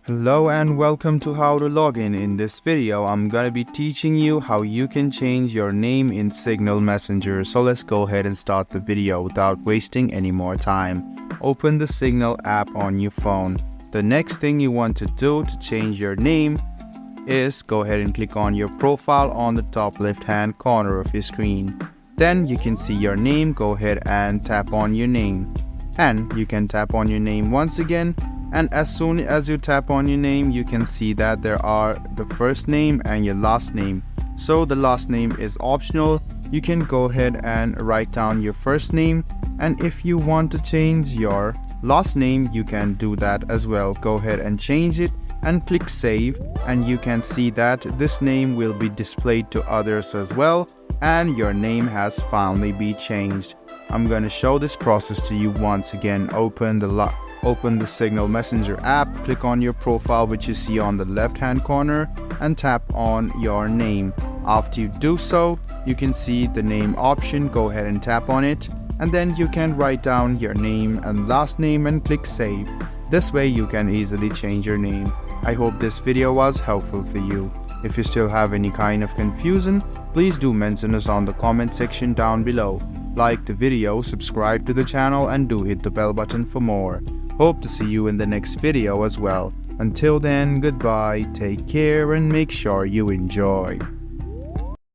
Hello and welcome to How to Login. In this video, I'm gonna be teaching you how you can change your name in Signal Messenger. So let's go ahead and start the video without wasting any more time. Open the Signal app on your phone. The next thing you want to do to change your name is go ahead and click on your profile on the top left hand corner of your screen. Then you can see your name. Go ahead and tap on your name. And you can tap on your name once again. And as soon as you tap on your name, you can see that there are the first name and your last name. So the last name is optional. You can go ahead and write down your first name. And if you want to change your last name, you can do that as well. Go ahead and change it and click save. And you can see that this name will be displayed to others as well. And your name has finally been changed. I'm going to show this process to you once again. Open the Signal Messenger app, click on your profile which you see on the left hand corner and tap on your name. After you do so, you can see the name option. Go ahead and tap on it and then you can write down your name and last name and click save. This way you can easily change your name. I hope this video was helpful for you. If you still have any kind of confusion, please do mention us on the comment section down below. Like the video, subscribe to the channel and do hit the bell button for more. Hope to see you in the next video as well. Until then, goodbye, take care and make sure you enjoy.